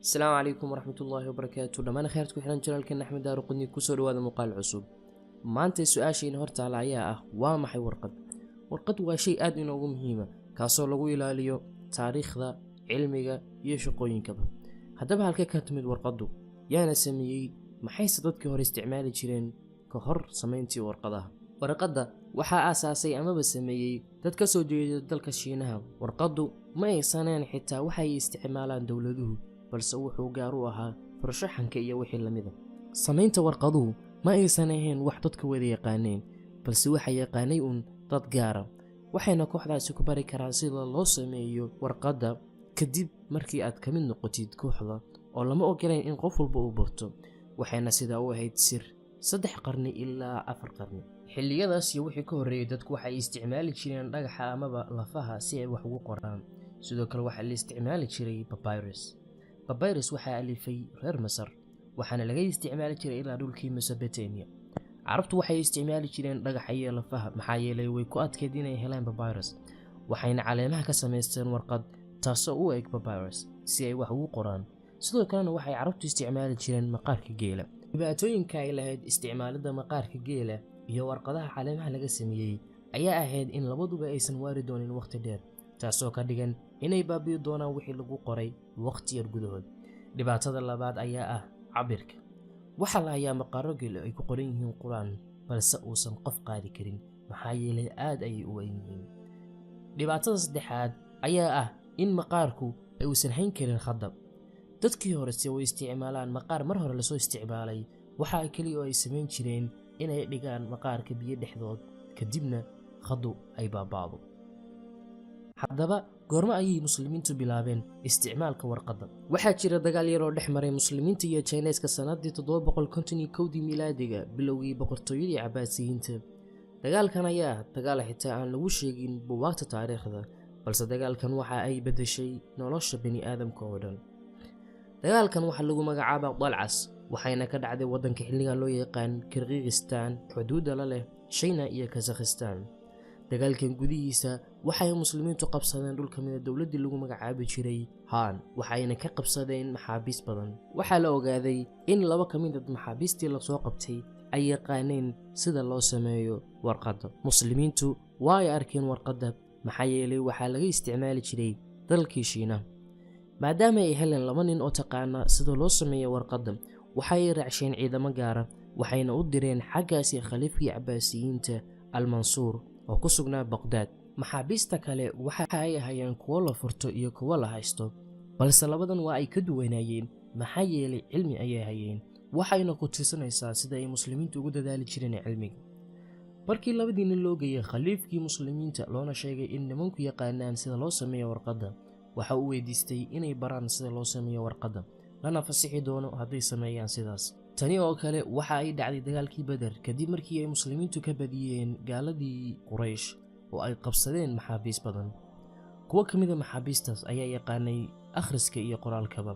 السلام عليكم ورحمة الله وبركاته. لما خيرتكم حنا جلالكن أحمد دار قدني كسر هذا مقال عصوب. ما أنت سؤال شيء نهرت على عياء وما حي ورقد waa shay aad inoogu muhiima kaasoo lagu ilaaliyo taariikhda cilmiga iyo shaqooyinkaba. haddaba halkee ka timid warqadu yaana sameeyay maxayse dadkii hore isticmaali jireen ka hor sameyntii warqadaha. warqada waxaa aasaasay amaba sameeyay dad ka soo jeeda dalka Shiinaha. warqadu ma aysaneen xitaa waxay isticmaalaan dawladuhu, balse wuxuu gaar u ahaa farshaxanka iyo wixii lamida. sameynta warqaduhu ma aysan ahayn wax dadka wada yaqaaneen, balse waxa yaqaanay dad gaara. waxayna kooxdaasi ku bari karaan sida loo sameeyo warqada kadib markii aad ka mid noqotid kooxda oo lama ogolayn in qof walba uu barto. waxayna sidaa u ahayd sir 3 qarni ilaa 4 qarni. xilliyadaas iyo wixii ka horreeyay dadku waxay isticmaali jireen dhagaxa amaba lafaha si ay wax ugu qoraan. sidoo kale waxaa la isticmaali jiray papyrus waxaa alifay reer Masar, waxaana laga isticmaali jiray ilaa dhulkii Mesopotamia. carabtu waxay isticmaali jireen dhagaxa iyo lafaha maxaa yeelay way ku adkeyd inay helaan papyrus. waxayna caleemaha ka samaysteen warqad taasoo u eg papyrus si ay wax ugu qoraan. sidoo kalena waxay carabtu isticmaali jireen maqaarka geela. dhibaatooyinka ay lahayd isticmaalida maqaarka geela iyo warqadaha caleemaha laga sameeyay ayaa ahayd in labaduba aysan waari doonin waqti dheer, taasoo ka dhigan inay baabi'i doonaan wixii lagu qoray waqti yar gudahood. dhibaatada labaad ayaa ah cabirka. waxaa la hayaa maqaaro geel ay ku qoran yihiin quraan, balse uusan qof qaadi karin maxaa yeelay aad ayay u weyn yihiin. dhibaatada saddexaad ayaa ah in maqaarku uusan hayn karin khadab. dadkii hore si way isticmaalaan maqaar mar hore lasoo isticmaalay, waxa ay kaliya oo ay samayn jireen inay dhigaan maqaarka biyo dhexdood kadibna khadu ay baabaado. haddaba goorma ayay muslimiintu bilaabeen isticmaalka warqada? waxaa jira dagaal yar oo dhex maray muslimiinta iyo Chinese-ka sanadii 751 miilaadiga bilowgii boqortooyadii Cabbaasiyiinta. dagaalkan ayaa dagaal xitaa aan lagu sheegin buugaagta taariikhda, balse dagaalkan waxa ay bedeshay nolosha bani aadamka oo dhan. dagaalkan waxa lagu magacaabaa Dalcas, waxayna ka dhacday wadanka xilligan loo yaqaan Kyrgyzstan, xuduudda la leh China iyo Kazakhstan. dagaalkan gudihiisa waxay muslimiintu qabsadeen dhul ka mid ah dawladdii lagu magacaabi jiray Han, waxayna ka qabsadeen maxaabiis badan. waxaa la ogaaday in 2 ka mid ah maxaabiistii la soo qabtay ay yaqaaneen sida loo sameeyo warqada. muslimiintu way arkeen warqada maxaa yeelay waxaa laga isticmaali jiray dalkii Shiinaha. maadaama ay heleen 2 nin oo taqaana sida loo sameeyo warqada, waxay raacsheen ciidamo gaara waxayna u direen xaggaasi khaliifkii Cabbaasiyiinta Al-Mansuur oo ku sugnaa Baghdad. maxaabiista kale waxa ay ahaayeen kuwo la furto iyo kuwo la haysto, balse labadan waa ay ka duwanaayeen maxaa yeelay cilmi ayay hayeen. waxayna ku tirsanaysaa sida ay muslimiintu ugu dadaali jireen cilmiga. markii 2 nin loo geeyay khaliifkii muslimiinta loona sheegay in nimanku yaqaanaan sida loo sameeyo warqada, waxa uu weydiistay inay baraan sida loo sameeyo warqada, lana fasixi doono hadday sameeyaan sidaas. tani oo kale waxa ay dhacday dagaalkii Badr kadib markii ay muslimiintu ka badiyeen gaaladii Quraysh oo ay qabsadeen maxaabiis badan. kuwa kamid ah maxaabiistaas ayaa yaqaanay akhriska iyo qoraalkaba.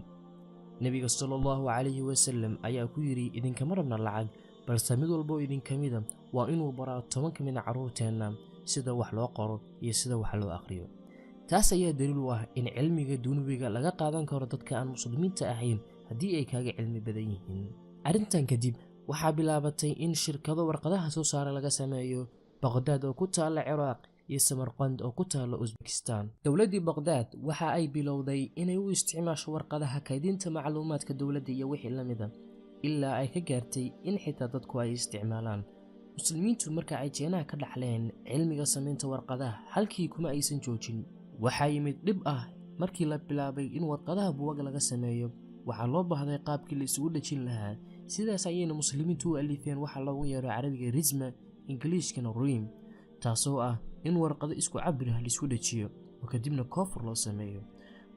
nabiga sallallahu alayhi wasallam ayaa ku yiri idinkama rabna lacag, balse mid walba oo idin kamid ah waa inuu baraa 10 kamid ah carruurteena sida wax loo qoro iyo sida wax loo akhriyo. taas ayaa daliil u ah in cilmiga dunubiga laga qaadan karo dadka aan muslimiinta ahayn haddii ay kaaga cilmi badan yihiin. arrintan kadib waxaa bilaabatay in shirkado warqadaha soo saara laga sameeyo Baghdad oo ku taala Ciraaq iyo Samarqand oo ku taala Uzbekistan. dawladdii Baghdad waxa ay bilowday inay u isticmaasho warqadaha kaydinta macluumaadka dawladda iyo wixii la mid ah, ilaa ay ka gaartay in xitaa dadku ay isticmaalaan. muslimiintu marka ay jeenaha ka dhaxleen cilmiga sameynta warqadaha halkii kuma aysan joojin. waxaa yimid dhib ah markii la bilaabay in warqadaha buugaag laga sameeyo. waxaa loo baahday qaabkii la isugu dhajin lahaa. sidaas ayayna muslimiintu u alifeen waxa loogu yeero carabiga rizma, ingiliishkana ruim, taasoo ah in warqado isku cabir ah la isku dhajiyo oo kadibna koofur loo sameeyo.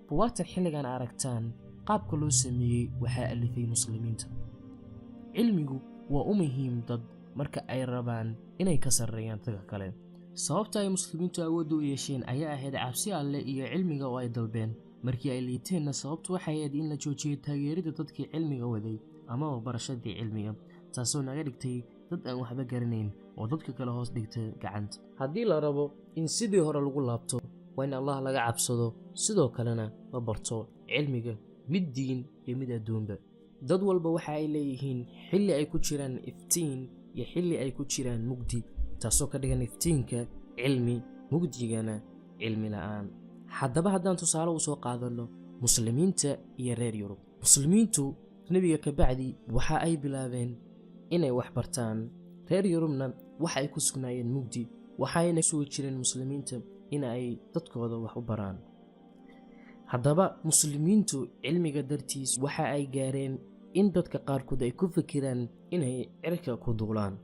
buugaagtan xilligan aragtaan qaabka loo sameeyay waxaa alifay muslimiinta. cilmigu waa u muhiim dad marka ay rabaan inay ka sarreeyaan dadka kale. sababta ay muslimiintu awood u yeesheen ayaa ahayd cabsi Alle iyo cilmiga oo ay dalbeen. markii ay liiteenna sababtu waxay ahayd in la joojiyo taageerida dadkii cilmiga waday amaba barashadii cilmiga, taasoo naga dhigtay dad aan waxba garanayn oo dadka kale hoos dhigta gacanta. haddii la rabo in sidii hore lagu laabto, waa in allah laga cabsado, sidoo kalena la barto cilmiga, mid diin iyo mid adduunba. dad walba waxa ay leeyihiin xilli ay ku jiraan iftiin iyo xilli ay ku jiraan mugdi, taasoo ka dhigan iftiinka cilmi, mugdigana cilmi la'aan. haddaba haddaan tusaale u soo qaadanno muslimiinta iyo reer Yurub. muslimiintu nebiga ka bacdi waxa ay bilaabeen inay wax bartaan. reer Yurubna waxa ay ku sugnaayeen mugdi, waxayna sugi jireen muslimiinta in ay dadkooda wax u baraan. haddaba muslimiintu cilmiga dartiis waxa ay gaareen in dadka qaarkood ay ku fikiraan inay cirka ku duulaan.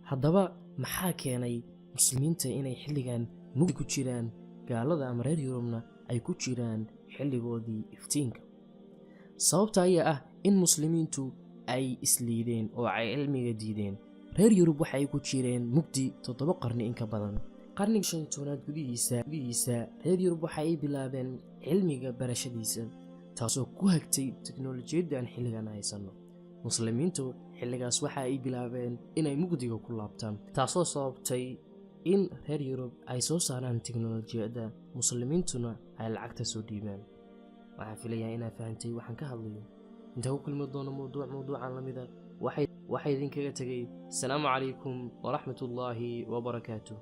haddaba maxaa keenay muslimiinta inay xilligan mugdi ku jiraan, gaalada ama reer Yurubna ay ku jiraan xilligoodii iftiinka? sababta ayaa ah in muslimiintu ay isliideen oo ay cilmiga diideen. reer Yurub waxay ku jireen mugdi 7 qarni in ka badan. qarniga 15aad gudihiisa reer Yurub waxay bilaabeen cilmiga barashadiisa, taasoo ku hagtay tiknoolajiyadda aan xilligan haysanno. muslimiintu xilligaas waxa ay bilaabeen inay mugdiga ku laabtaan, taasoo sababtay in reer Yurub ay soo saaraan tiknoolajiyadda, muslimiintuna ay lacagta soo dhiibaan. waxaan filayaa inaad fahantay waxaan ka hadlayo. inta ku kulmi doono mawduucan lamida, waxay idinkaga tegay. asalaamu calaykum waraxmatullaahi wabarakaatuh.